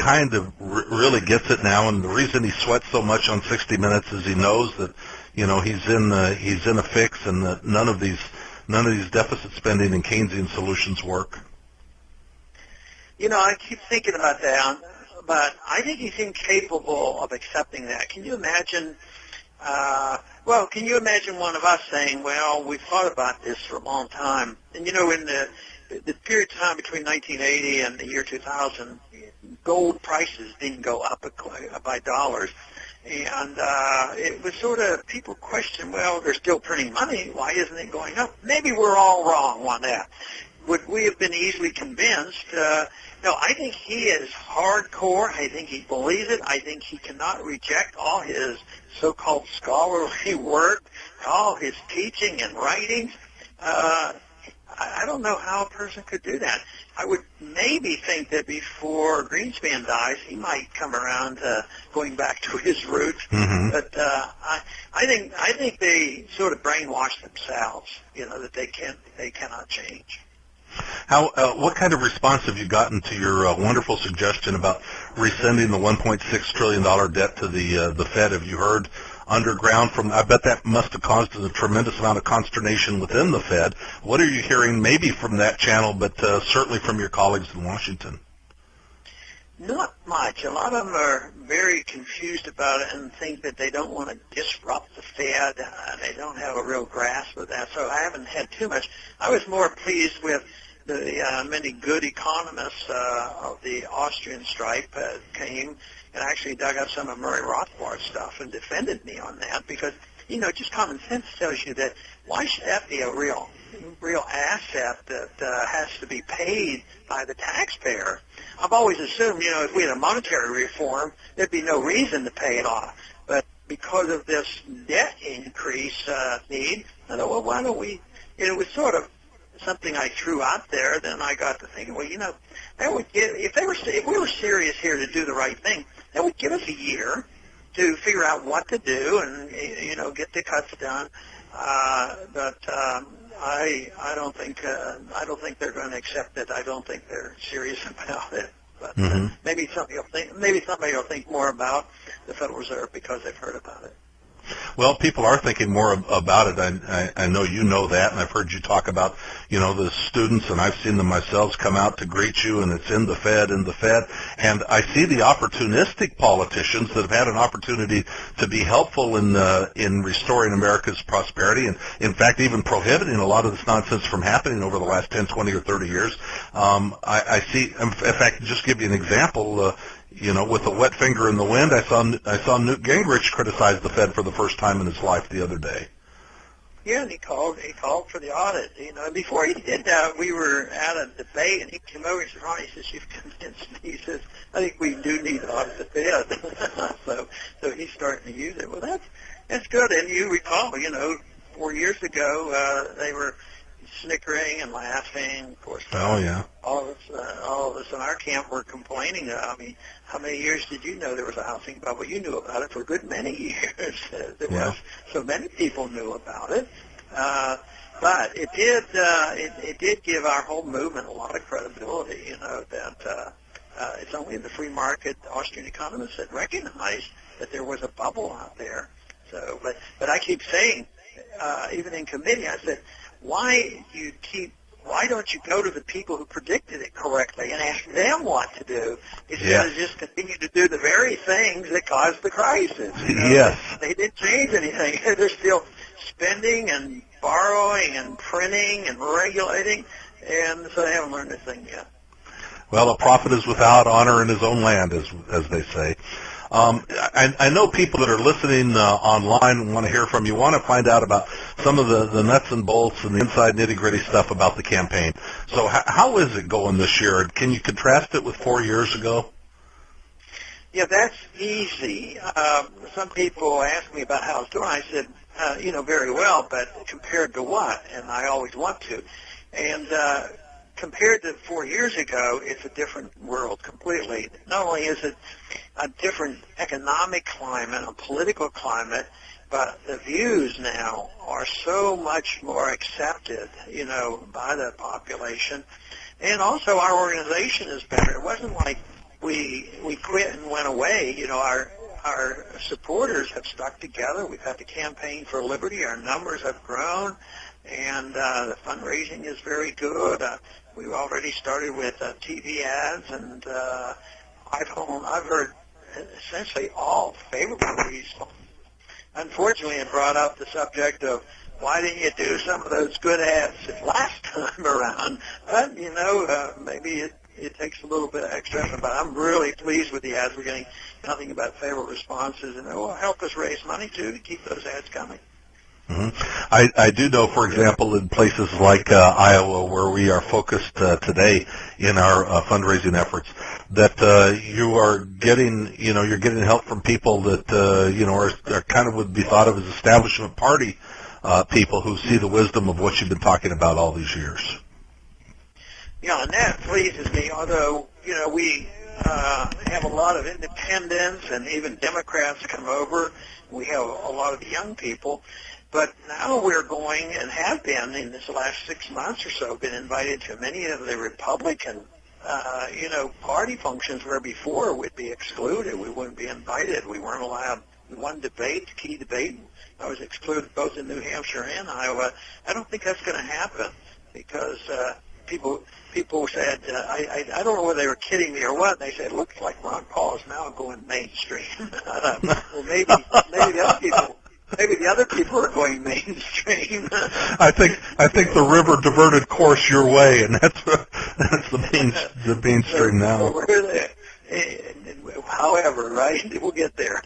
kind of really gets it now, and the reason he sweats so much on 60 Minutes is he knows that, he's in a fix, and that none of these deficit spending and Keynesian solutions work. I keep thinking about that, but I think he's incapable of accepting that. Can you imagine? Can you imagine one of us saying, "Well, we've thought about this for a long time," and in the period of time between 1980 and the year 2000, gold prices didn't go up by dollars. And it was sort of, people question, well, they're still printing money. Why isn't it going up? Maybe we're all wrong on that. Would we have been easily convinced? No, I think he is hardcore. I think he believes it. I think he cannot reject all his so-called scholarly work, all his teaching and writings. I don't know how a person could do that. I would maybe think that before Greenspan dies, he might come around to going back to his roots. Mm-hmm. But I think they sort of brainwash themselves. That they cannot change. What kind of response have you gotten to your wonderful suggestion about rescinding the $1.6 trillion debt to the Fed? Have you heard underground from? I bet that must have caused a tremendous amount of consternation within the Fed. What are you hearing, maybe from that channel, but certainly from your colleagues in Washington? Not much. A lot of them are very confused about it and think that they don't want to disrupt the Fed. They don't have a real grasp of that, so I haven't had too much. I was more pleased with the many good economists of the Austrian stripe came and actually dug up some of Murray Rothbard's stuff and defended me on that, because, just common sense tells you that why should that be a real asset that has to be paid by the taxpayer? I've always assumed, if we had a monetary reform, there'd be no reason to pay it off. But because of this debt increase need, I thought, well, why don't we? It was sort of something I threw out there. Then I got to thinking, well, that would give, if we were serious here to do the right thing, that would give us a year to figure out what to do and get the cuts done. But I don't think they're going to accept it. I don't think they're serious about it. But maybe somebody will think more about the Federal Reserve because they've heard about it. Well, people are thinking more about it. I know you know that, and I've heard you talk about, the students, and I've seen them myself come out to greet you, and it's in the Fed. And I see the opportunistic politicians that have had an opportunity to be helpful in restoring America's prosperity, and in fact even prohibiting a lot of this nonsense from happening over the last 10, 20, or 30 years. I see, in fact, just give you an example, with a wet finger in the wind, I saw Newt Gingrich criticize the Fed for the first time in his life the other day. Yeah, and he called for the audit. And before he did that, we were at a debate, and he came over and said, "Ronnie," he says, "you've convinced me." He says, "I think we do need to audit the Fed." so he's starting to use it. Well, that's good. And you recall, 4 years ago, they were snickering and laughing. Of course, oh yeah. All of us in our camp were complaining. I mean, how many years did you know there was a housing bubble? You knew about it for a good many years. So many people knew about it. But it did give our whole movement a lot of credibility. That it's only the free market Austrian economists that recognized that there was a bubble out there. So, but I keep saying, even in committee, I said, why don't you go to the people who predicted it correctly and ask them what to do instead of just continue to do the very things that caused the crisis? Yes. They didn't change anything. They're still spending and borrowing and printing and regulating, and so they haven't learned a thing yet. Well, a prophet is without honor in his own land, as they say. I know people that are listening online want to hear from you, want to find out about some of the nuts and bolts and the inside nitty-gritty stuff about the campaign. So how is it going this year? Can you contrast it with 4 years ago? Yeah, that's easy. Some people ask me about how it's doing. I said, very well, but compared to what? And I always want to. And compared to 4 years ago, it's a different world completely. Not only is it a different economic climate, a political climate, but the views now are so much more accepted, by the population. And also our organization is better. It wasn't like we quit and went away, our supporters have stuck together. We've had the Campaign for Liberty. Our numbers have grown, and the fundraising is very good. We've already started with TV ads, and I've heard essentially all favorable results. Unfortunately, it brought up the subject of why didn't you do some of those good ads last time around? But, maybe it takes a little bit of extra effort, but I'm really pleased with the ads. We're getting nothing but favorable responses, and it will help us raise money, too, to keep those ads coming. Mm-hmm. I do know, for example, in places like Iowa, where we are focused today in our fundraising efforts, that you are getting, you're getting help from people that, are kind of would be thought of as establishment party people who see the wisdom of what you've been talking about all these years. Yeah, and that pleases me, although, we have a lot of independents and even Democrats come over. We have a lot of young people. But now we're going and have been in this last 6 months or so been invited to many of the Republican, party functions where before we'd be excluded. We wouldn't be invited. We weren't allowed one debate, key debate. I was excluded both in New Hampshire and Iowa. I don't think that's going to happen because people said, I don't know whether they were kidding me or what. They said, it looks like Ron Paul is now going mainstream. Well, maybe the other people. Maybe the other people are going mainstream. I think the river diverted course your way, and that's the mainstream now. However, right? We'll get there.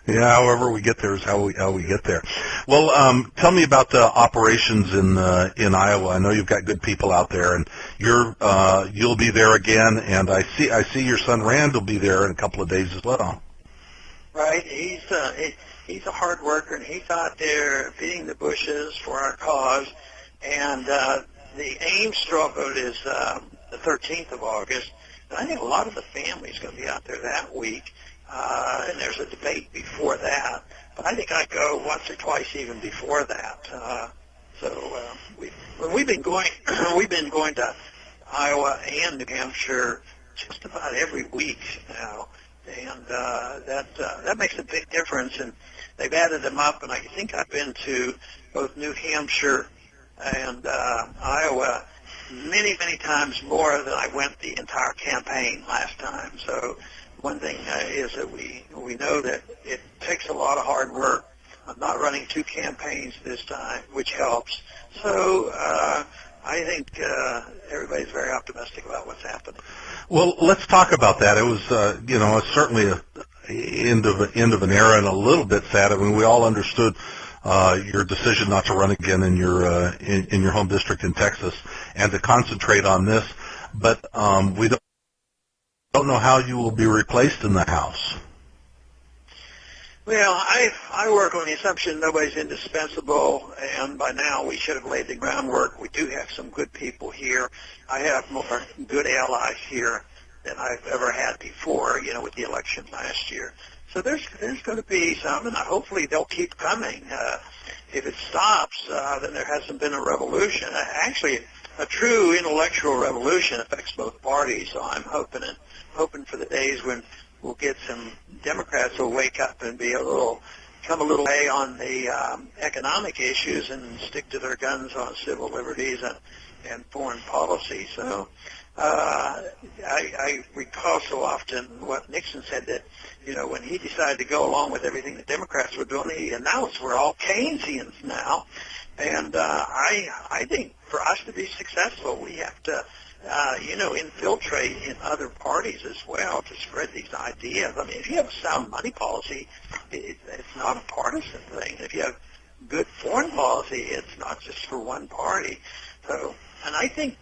Yeah, however we get there is how we get there. Well, tell me about the operations in Iowa. I know you've got good people out there, and you'll be there again. And I see your son Rand will be there in a couple of days as well. Right, he's a hard worker, and he's out there beating the bushes for our cause. And the Ames straw vote is the 13th of August. And I think a lot of the family's going to be out there that week. And there's a debate before that. But I think I go once or twice even before that. We've been going to Iowa and New Hampshire just about every week now. And that makes a big difference. And they've added them up, and I think I've been to both New Hampshire and Iowa many, many times more than I went the entire campaign last time. So one thing is that we know that it takes a lot of hard work. I'm not running two campaigns this time, which helps. So I think everybody's very optimistic about what's happening. Well, let's talk about that. It was, certainly a end of an era and a little bit sad. I mean, we all understood your decision not to run again in your home district in Texas and to concentrate on this. But we don't know how you will be replaced in the House. Well, I work on the assumption nobody's indispensable, and by now we should have laid the groundwork. We do have some good people here. I have more good allies here than I've ever had before, with the election last year. So there's going to be some, and hopefully they'll keep coming. If it stops, then there hasn't been a revolution. Actually, a true intellectual revolution affects both parties, so I'm hoping for the days when we'll get some Democrats who'll wake up and come a little way on the economic issues and stick to their guns on civil liberties and foreign policy. So I recall so often what Nixon said that, when he decided to go along with everything the Democrats were doing, he announced we're all Keynesians now. And I think for us to be successful, we have to infiltrate in other parties as well to spread these ideas. I mean, if you have a sound money policy, it's not a partisan thing. If you have good foreign policy, it's not just for one party. So, and I think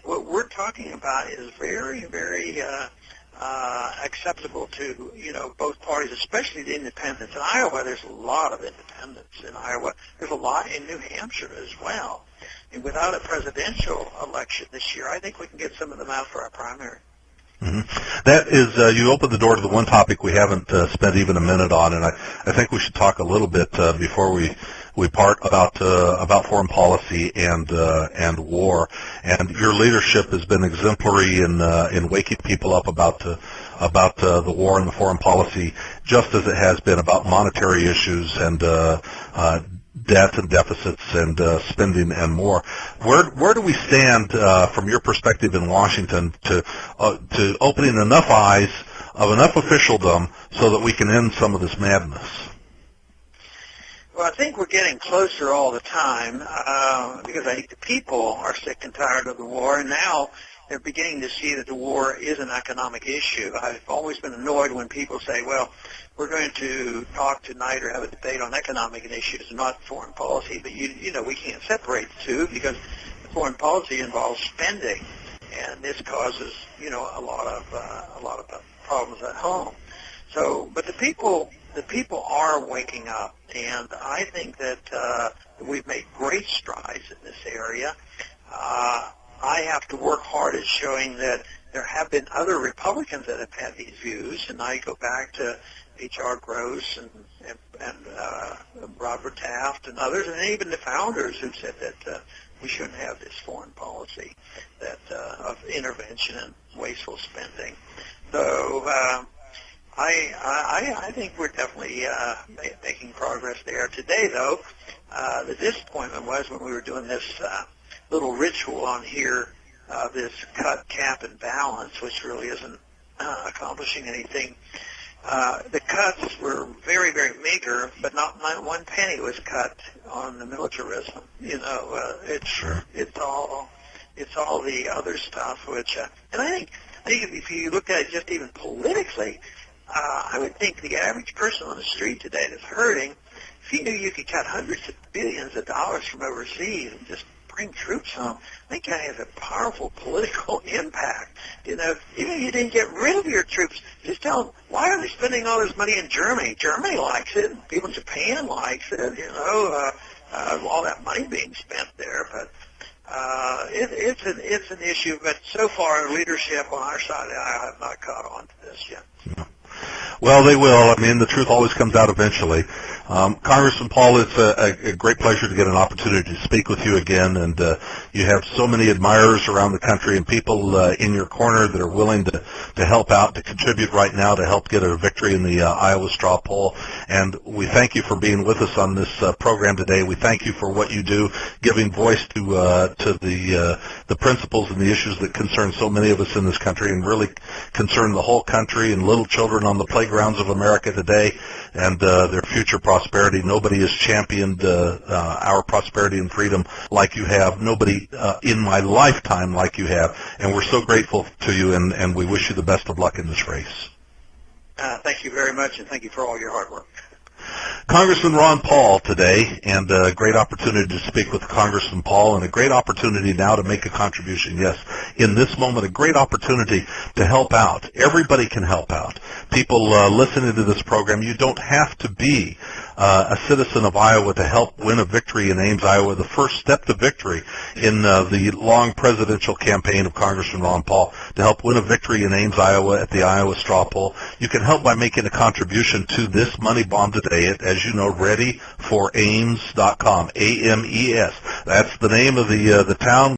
what we're talking about is very, very acceptable to both parties, especially the independents. In Iowa, there's a lot of independents in Iowa. There's a lot in New Hampshire as well. And without a presidential election this year, I think we can get some of them out for our primary. Mm-hmm. That is, you opened the door to the one topic we haven't spent even a minute on, and I think we should talk a little bit before we part about foreign policy and war. And your leadership has been exemplary in waking people up about about the war and the foreign policy, just as it has been about monetary issues and debt and deficits and spending and more. Where do we stand from your perspective in Washington to opening enough eyes of enough officialdom so that we can end some of this madness? Well, I think we're getting closer all the time because I think the people are sick and tired of the war, and now they're beginning to see that the war is an economic issue. I've always been annoyed when people say, well, we're going to talk tonight or have a debate on economic issues, not foreign policy, but you know we can't separate the two because foreign policy involves spending, and this causes a lot of problems at home. So, but the people are waking up, and I think that we've made great strides in this area. I have to work hard at showing that there have been other Republicans that have had these views, and I go back to H.R. Gross and Robert Taft and others, and even the founders who said that we shouldn't have this foreign policy of intervention and wasteful spending. So I think we're definitely making progress there. Today, though, the disappointment was when we were doing this little ritual on here, this cut, cap, and balance, which really isn't accomplishing anything. The cuts were very, very meager, but not one penny was cut on the militarism. It's all the other stuff. Which, and I think if you look at it just even politically, I would think the average person on the street today that's hurting, if he knew you could cut hundreds of billions of dollars from overseas and just bring troops home, I think that has a powerful political impact. Even if you didn't get rid of your troops, just tell them, why are they spending all this money in Germany? Germany likes it, and people in Japan likes it, all that money being spent there. But it's an issue, but so far leadership on our side of the aisle have not caught on to this yet. Yeah. Well, they will. I mean, the truth always comes out eventually. Congressman Paul, it's a great pleasure to get an opportunity to speak with you again, and you have so many admirers around the country and people in your corner that are willing to help out, to contribute right now to help get a victory in the Iowa straw poll. And we thank you for being with us on this program today. We thank you for what you do, giving voice to the principles and the issues that concern so many of us in this country and really concern the whole country and little children on the playgrounds of America today and their future prosperity. Nobody has championed our prosperity and freedom like you have. Nobody in my lifetime like you have. And we're so grateful to you, and we wish you the best of luck in this race. Thank you very much, and thank you for all your hard work. Congressman Ron Paul today, and a great opportunity to speak with Congressman Paul, and a great opportunity now to make a contribution. Yes, in this moment, a great opportunity to help out. Everybody can help out. People listening to this program, you don't have to be a citizen of Iowa to help win a victory in Ames, Iowa. The first step to victory in the long presidential campaign of Congressman Ron Paul, to help win a victory in Ames, Iowa at the Iowa straw poll. You can help by making a contribution to this money bomb today at, as you know, readyforames.com, AMES. That's the name of the town.